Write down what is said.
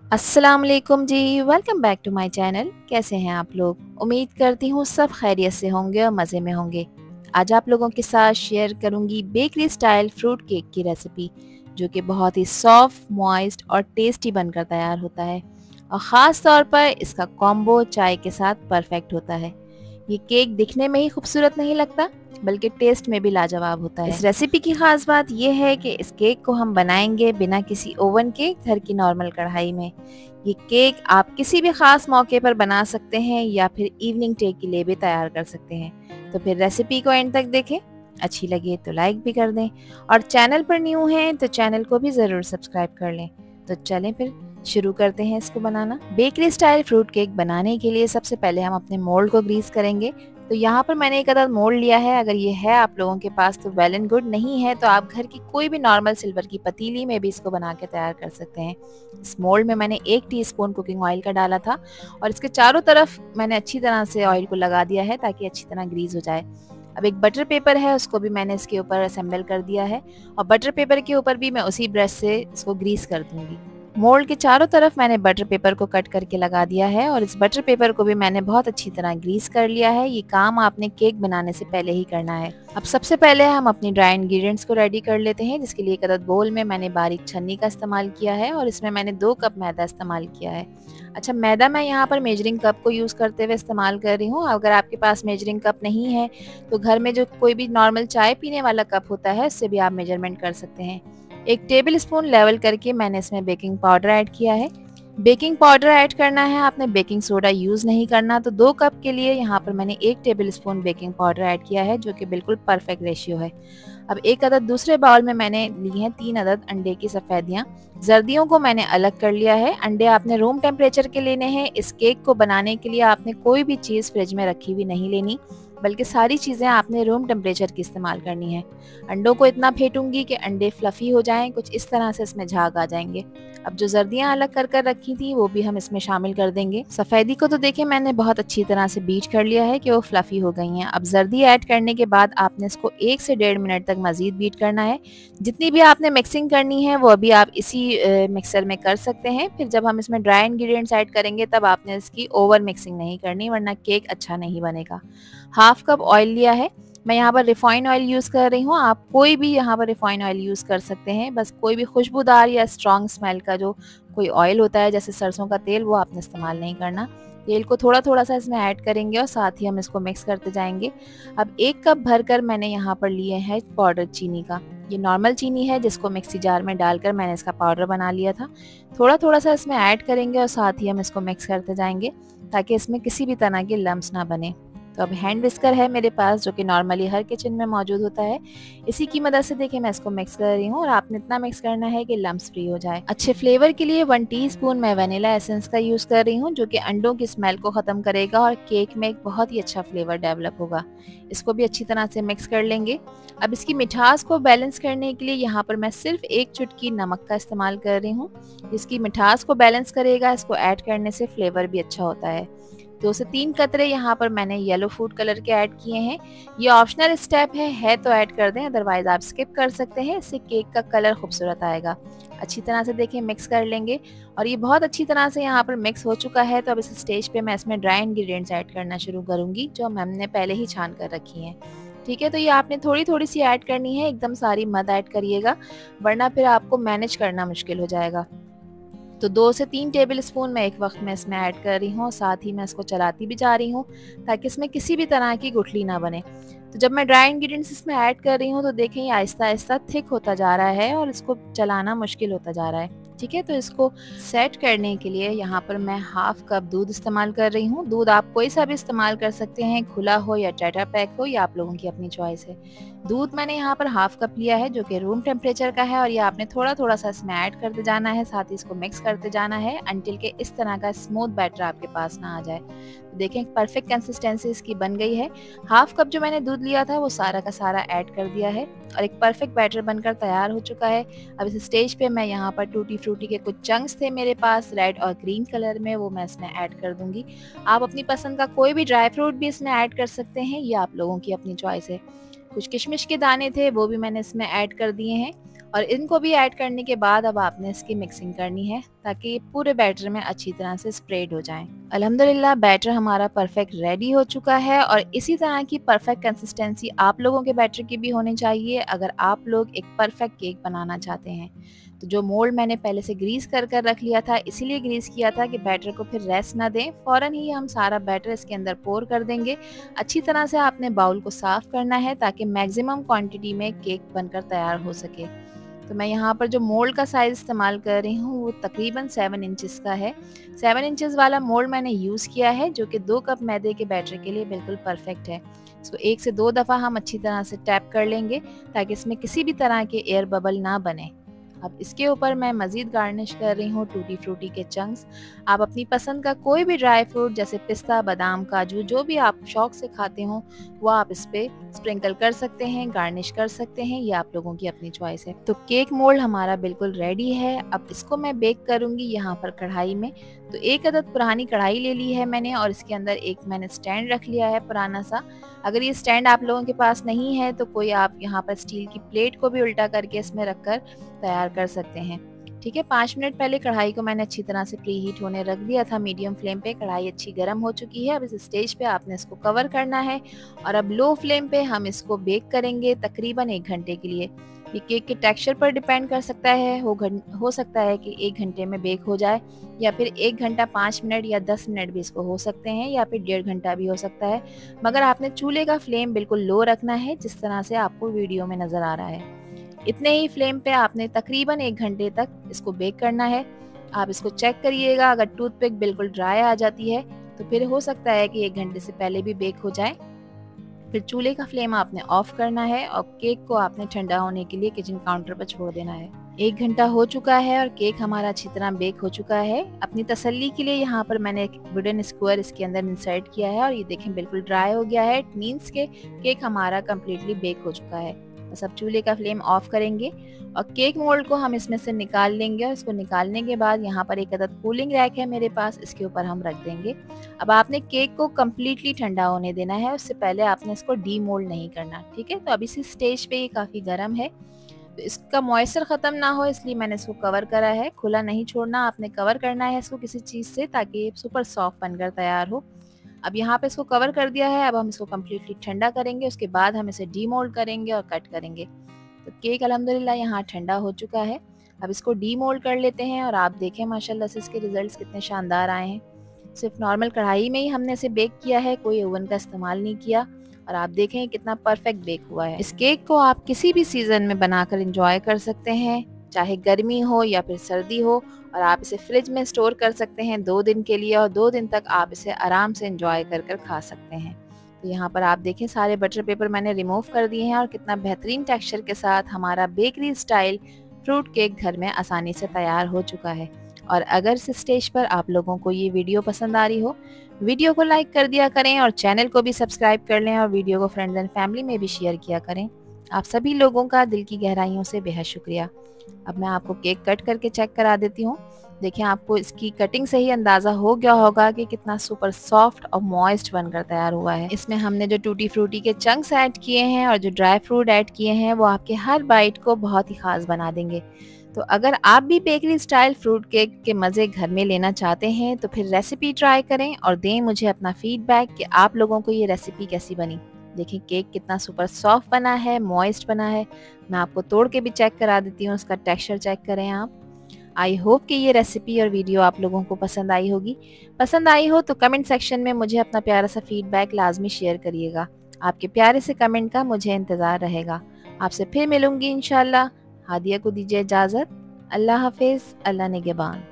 अस्सलाम वालेकुम जी। Welcome back to my channel. कैसे हैं आप लोग? उम्मीद करती हूँ सब खैरियत से होंगे और मज़े में होंगे। आज आप लोगों के साथ शेयर करूँगी बेकरी स्टाइल फ्रूट केक की रेसिपी, जो कि बहुत ही सॉफ्ट, मॉइस्ट और टेस्टी बनकर तैयार होता है। और ख़ास तौर पर इसका कॉम्बो चाय के साथ परफेक्ट होता है। ये केक दिखने में ही खूबसूरत नहीं लगता, बल्कि टेस्ट में भी लाजवाब होता है। इस रेसिपी की खास बात यह है कि इस केक को हम बनाएंगे बिना किसी ओवन के, घर की नॉर्मल कढ़ाई में। ये केक आप किसी भी खास मौके पर बना सकते हैं या फिर इवनिंग टे के लिए भी तैयार कर सकते हैं। तो फिर रेसिपी को एंड तक देखें। अच्छी लगे तो लाइक भी कर दें, और चैनल पर न्यू हैं तो चैनल को भी ज़रूर सब्सक्राइब कर लें। तो चलें फिर शुरू करते हैं इसको बनाना। बेकरी स्टाइल फ्रूट केक बनाने के लिए सबसे पहले हम अपने मोल्ड को ग्रीस करेंगे। तो यहाँ पर मैंने एक अदद मोल्ड लिया है। अगर ये है आप लोगों के पास तो वेल एंड गुड, नहीं है तो आप घर की कोई भी नॉर्मल सिल्वर की पतीली में भी इसको बना के तैयार कर सकते हैं। इस मोल्ड में मैंने 1 टीस्पून कुकिंग ऑयल का डाला था, और इसके चारों तरफ मैंने अच्छी तरह से ऑयल को लगा दिया है ताकि अच्छी तरह ग्रीस हो जाए। अब एक बटर पेपर है, उसको भी मैंने इसके ऊपर असेंबल कर दिया है, और बटर पेपर के ऊपर भी मैं उसी ब्रश से इसको ग्रीस कर दूंगी। मोल्ड के चारों तरफ मैंने बटर पेपर को कट करके लगा दिया है, और इस बटर पेपर को भी मैंने बहुत अच्छी तरह ग्रीस कर लिया है। ये काम आपने केक बनाने से पहले ही करना है। अब सबसे पहले हम अपनी ड्राई इंग्रेडिएंट्स को रेडी कर लेते हैं, जिसके लिए एक अदद बोल में मैंने बारीक छन्नी का इस्तेमाल किया है, और इसमें मैंने 2 कप मैदा इस्तेमाल किया है। अच्छा, मैदा मैं यहाँ पर मेजरिंग कप को यूज़ करते हुए इस्तेमाल कर रही हूँ। अगर आपके पास मेजरिंग कप नहीं है तो घर में जो कोई भी नॉर्मल चाय पीने वाला कप होता है, उससे भी आप मेजरमेंट कर सकते हैं। 1 टेबल स्पून लेवल करके मैंने इसमें बेकिंग पाउडर ऐड किया है। बेकिंग पाउडर ऐड करना है, आपने बेकिंग सोडा यूज़ नहीं करना। तो 2 कप के लिए यहाँ पर मैंने 1 table spoon baking powder add किया है, जो कि बिल्कुल परफेक्ट रेशियो है। अब एक अदद दूसरे बाउल में मैंने ली हैं 3 अदद अंडे की सफ़ेदियाँ। जर्दियों को मैंने अलग कर लिया है। अंडे आपने रूम टेम्परेचर के लेने हैं। इस केक को बनाने के लिए आपने कोई भी चीज़ फ्रिज में रखी हुई नहीं लेनी, बल्कि सारी चीज़ें आपने रूम टेम्परेचर की इस्तेमाल करनी है। अंडों को इतना फेंटूंगी कि अंडे फ्लफ़ी हो जाएं, कुछ इस तरह से इसमें झाग आ जाएंगे। अब जो जर्दियाँ अलग कर कर रखी थी वो भी हम इसमें शामिल कर देंगे। सफ़ेदी को तो देखिए मैंने बहुत अच्छी तरह से बीट कर लिया है कि वो फ्लफ़ी हो गई हैं। अब जर्दी ऐड करने के बाद आपने इसको 1 से 1.5 मिनट तक मज़ीद बीट करना है। जितनी भी आपने मिक्सिंग करनी है वो अभी आप इसी मिक्सर में कर सकते हैं। फिर जब हम इसमें ड्राई इंग्रेडिएंट्स ऐड करेंगे तब आपने इसकी ओवर मिक्सिंग नहीं करनी, वरना केक अच्छा नहीं बनेगा। हाफ कप ऑयल लिया है। मैं यहाँ पर रिफाइंड ऑयल यूज़ कर रही हूँ। आप कोई भी यहाँ पर रिफाइंड ऑयल यूज़ कर सकते हैं। बस कोई भी खुशबूदार या स्ट्रॉन्ग स्मेल का जो कोई ऑयल होता है, जैसे सरसों का तेल, वो आपने इस्तेमाल नहीं करना। तेल को थोड़ा थोड़ा सा इसमें ऐड करेंगे और साथ ही हम इसको मिक्स करते जाएंगे। अब 1 कप भरकर मैंने यहाँ पर लिए है पाउडर चीनी का। ये नॉर्मल चीनी है, जिसको मिक्सी जार में डालकर मैंने इसका पाउडर बना लिया था। थोड़ा थोड़ा सा इसमें ऐड करेंगे और साथ ही हम इसको मिक्स करते जाएंगे ताकि इसमें किसी भी तरह के लम्स ना बने। तो अब हैंड विस्कर है मेरे पास, जो कि नॉर्मली हर किचन में मौजूद होता है। इसी की मदद से देखिए मैं इसको मिक्स कर रही हूँ, और आपने इतना मिक्स करना है कि लम्स फ्री हो जाए। अच्छे फ्लेवर के लिए 1 टीस्पून मैं वनीला एसेंस का यूज़ कर रही हूँ, जो कि अंडों की स्मेल को ख़त्म करेगा और केक में एक बहुत ही अच्छा फ्लेवर डेवलप होगा। इसको भी अच्छी तरह से मिक्स कर लेंगे। अब इसकी मिठास को बैलेंस करने के लिए यहाँ पर मैं सिर्फ 1 चुटकी नमक का इस्तेमाल कर रही हूँ। इसकी मिठास को बैलेंस करेगा। इसको ऐड करने से फ्लेवर भी अच्छा होता है। 2 से 3 कतरे यहाँ पर मैंने येलो फूड कलर के ऐड किए हैं। ये ऑप्शनल स्टेप है तो ऐड कर दें, अदरवाइज आप स्किप कर सकते हैं। इससे केक का कलर खूबसूरत आएगा। अच्छी तरह से देखिए मिक्स कर लेंगे, और ये बहुत अच्छी तरह से यहाँ पर मिक्स हो चुका है। तो अब इस स्टेज पे मैं इसमें ड्राई इंग्रेडिएंट्स ऐड करना शुरू करूँगी, जो हमने पहले ही छान कर रखी हैं। ठीक है, तो ये आपने थोड़ी थोड़ी सी ऐड करनी है, एकदम सारी मत ऐड करिएगा, वरना फिर आपको मैनेज करना मुश्किल हो जाएगा। तो 2 से 3 टेबल स्पून मैं एक वक्त में इसमें ऐड कर रही हूँ, और साथ ही मैं इसको चलाती भी जा रही हूँ ताकि इसमें किसी भी तरह की गुठली ना बने। तो जब मैं ड्राई इंग्रेडिएंट्स इसमें ऐड कर रही हूँ तो देखें ये आहिस्ता आहिस्ता थिक होता जा रहा है और इसको चलाना मुश्किल होता जा रहा है। ठीक है, तो इसको सेट करने के लिए यहाँ पर मैं हाफ कप दूध इस्तेमाल कर रही हूँ। दूध आप कोई सा भी इस्तेमाल कर सकते हैं, खुला हो या टेट्रा पैक हो, या आप लोगों की अपनी चॉइस है। दूध मैंने यहाँ पर हाफ कप लिया है, जो कि रूम टेम्परेचर का है, और ये आपने थोड़ा थोड़ा सा इसमें ऐड करते जाना है, साथ ही इसको मिक्स करते जाना है अंटिल के इस तरह का स्मूथ बैटर आपके पास ना आ जाए। तो देखें परफेक्ट कंसिस्टेंसी इसकी बन गई है। हाफ कप जो मैंने दूध लिया था वो सारा का सारा ऐड कर दिया है, और एक परफेक्ट बैटर बनकर तैयार हो चुका है। अब इस स्टेज पे मैं यहाँ पर टूटी फ्रूटी के कुछ चंक्स थे मेरे पास रेड और ग्रीन कलर में, वो मैं इसमें ऐड कर दूंगी। आप अपनी पसंद का कोई भी ड्राई फ्रूट भी इसमें ऐड कर सकते हैं, ये आप लोगों की अपनी चॉइस है। कुछ किशमिश के दाने थे, वो भी मैंने इसमें ऐड कर दिए हैं, और इनको भी ऐड करने के बाद अब आपने इसकी मिक्सिंग करनी है ताकि ये पूरे बैटर में अच्छी तरह से स्प्रेड हो जाए। अल्हम्दुलिल्लाह बैटर हमारा परफेक्ट रेडी हो चुका है और इसी तरह की परफेक्ट कंसिस्टेंसी आप लोगों के बैटर की भी होनी चाहिए अगर आप लोग एक परफेक्ट केक बनाना चाहते हैं। तो जो मोल्ड मैंने पहले से ग्रीस कर रख लिया था, इसीलिए ग्रीस किया था कि बैटर को फिर रेस्ट ना दें, फ़ौरन ही हम सारा बैटर इसके अंदर पोर कर देंगे। अच्छी तरह से आपने बाउल को साफ़ करना है ताकि मैक्सिमम क्वांटिटी में केक बनकर तैयार हो सके। तो मैं यहाँ पर जो मोल्ड का साइज़ इस्तेमाल कर रही हूँ वो तकरीबन 7 इंचेस का है। 7 इंचेस वाला मोल्ड मैंने यूज़ किया है जो कि 2 कप मैदे के बैटर के लिए बिल्कुल परफेक्ट है। इसको 1 से 2 दफ़ा हम अच्छी तरह से टैप कर लेंगे ताकि इसमें किसी भी तरह के एयर बबल ना बने। अब इसके ऊपर मैं मज़ीद गार्निश कर रही हूँ टूटी फ्रूटी के चंक्स। आप अपनी पसंद का कोई भी ड्राई फ्रूट जैसे पिस्ता, बादाम, काजू जो भी आप शौक से खाते हो वो आप इस पे स्प्रिंकल कर सकते हैं, गार्निश कर सकते हैं, ये आप लोगों की अपनी चॉइस है। तो केक मोल्ड हमारा बिल्कुल रेडी है। अब इसको मैं बेक करूँगी यहाँ पर कढ़ाई में। तो 1 अदद पुरानी कढ़ाई ले ली है मैंने और इसके अंदर एक मैंने स्टैंड रख लिया है पुराना सा। अगर ये स्टैंड आप लोगों के पास नहीं है तो कोई आप यहाँ पर स्टील की प्लेट को भी उल्टा करके इसमें रखकर तैयार कर सकते हैं। ठीक है, 5 मिनट पहले कढ़ाई को मैंने अच्छी तरह से प्री हीट होने रख दिया था मीडियम फ्लेम पे। कढ़ाई अच्छी गर्म हो चुकी है। अब इस स्टेज पे आपने इसको कवर करना है और अब लो फ्लेम पे हम इसको बेक करेंगे तकरीबन 1 घंटे के लिए। ये केक के टेक्सचर पर डिपेंड कर सकता है, हो सकता है कि 1 घंटे में बेक हो जाए या फिर 1 घंटा 5 मिनट या 10 मिनट भी इसको हो सकते हैं या फिर 1.5 घंटा भी हो सकता है। मगर आपने चूल्हे का फ्लेम बिल्कुल लो रखना है जिस तरह से आपको वीडियो में नज़र आ रहा है। इतने ही फ्लेम पे आपने तकरीबन 1 घंटे तक इसको बेक करना है। आप इसको चेक करिएगा, अगर टूथपिक बिल्कुल ड्राई आ जाती है तो फिर हो सकता है कि 1 घंटे से पहले भी बेक हो जाए। फिर चूल्हे का फ्लेम आपने ऑफ करना है और केक को आपने ठंडा होने के लिए किचन काउंटर पर छोड़ देना है। 1 घंटा हो चुका है और केक हमारा अच्छी तरह बेक हो चुका है। अपनी तसल्ली के लिए यहाँ पर मैंने एक वुडन स्क्वायर इसके अंदर इंसर्ट किया है और ये देखें बिल्कुल ड्राई हो गया है। इट मीन्स के केक हमारा कम्प्लीटली बेक हो चुका है। बस अब चूल्हे का फ्लेम ऑफ करेंगे और केक मोल्ड को हम इसमें से निकाल लेंगे और इसको निकालने के बाद यहाँ पर एक अदद कूलिंग रैक है मेरे पास, इसके ऊपर हम रख देंगे। अब आपने केक को कम्प्लीटली ठंडा होने देना है, उससे पहले आपने इसको डी मोल्ड नहीं करना। ठीक है, तो अभी इसी स्टेज पे ये काफ़ी गर्म है तो इसका मॉइस्चर ख़त्म ना हो इसलिए मैंने इसको कवर करा है। खुला नहीं छोड़ना, आपने कवर करना है इसको किसी चीज़ से ताकि ये सुपर सॉफ्ट बनकर तैयार हो। अब यहाँ पे इसको कवर कर दिया है। अब हम इसको कम्प्लीटली ठंडा करेंगे, उसके बाद हम इसे डीमोल्ड करेंगे और कट करेंगे। तो केक अल्हम्दुलिल्लाह यहाँ ठंडा हो चुका है। अब इसको डीमोल्ड कर लेते हैं और आप देखें माशाल्लाह से इसके रिजल्ट्स कितने शानदार आए हैं। सिर्फ नॉर्मल कढ़ाई में ही हमने इसे बेक किया है, कोई ओवन का इस्तेमाल नहीं किया और आप देखें कितना परफेक्ट बेक हुआ है। इस केक को आप किसी भी सीज़न में बनाकर इंजॉय कर सकते हैं, चाहे गर्मी हो या फिर सर्दी हो, और आप इसे फ्रिज में स्टोर कर सकते हैं 2 दिन के लिए और 2 दिन तक आप इसे आराम से इंजॉय कर खा सकते हैं। तो यहाँ पर आप देखें सारे बटर पेपर मैंने रिमूव कर दिए हैं और कितना बेहतरीन टेक्सचर के साथ हमारा बेकरी स्टाइल फ्रूट केक घर में आसानी से तैयार हो चुका है। और अगर इस स्टेज पर आप लोगों को ये वीडियो पसंद आ रही हो, वीडियो को लाइक कर दिया करें और चैनल को भी सब्सक्राइब कर लें और वीडियो को फ्रेंड्स एंड फैमिली में भी शेयर किया करें। आप सभी लोगों का दिल की गहराइयों से बेहद शुक्रिया। अब मैं आपको केक कट करके चेक करा देती हूँ। देखिए आपको इसकी कटिंग से ही अंदाज़ा हो गया होगा कि कितना सुपर सॉफ्ट और मॉइस्ट बनकर तैयार हुआ है। इसमें हमने जो टूटी फ्रूटी के चंक्स ऐड किए हैं और जो ड्राई फ्रूट ऐड किए हैं वो आपके हर बाइट को बहुत ही ख़ास बना देंगे। तो अगर आप भी बेकरी स्टाइल फ्रूट केक के मज़े घर में लेना चाहते हैं तो फिर रेसिपी ट्राई करें और दें मुझे अपना फीडबैक कि आप लोगों को ये रेसिपी कैसी बनी। देखिए केक कितना सुपर सॉफ्ट बना है, मॉइस्ट बना है। मैं आपको तोड़ के भी चेक करा देती हूँ, उसका टेक्सचर चेक करें आप। आई होप कि ये रेसिपी और वीडियो आप लोगों को पसंद आई होगी। पसंद आई हो तो कमेंट सेक्शन में मुझे अपना प्यारा सा फीडबैक लाजमी शेयर करिएगा। आपके प्यारे से कमेंट का मुझे इंतज़ार रहेगा। आपसे फिर मिलूंगी इंशाल्लाह। हादिया को दीजिए इजाज़त। अल्लाह हाफिज़, अल्लाह निगहबान।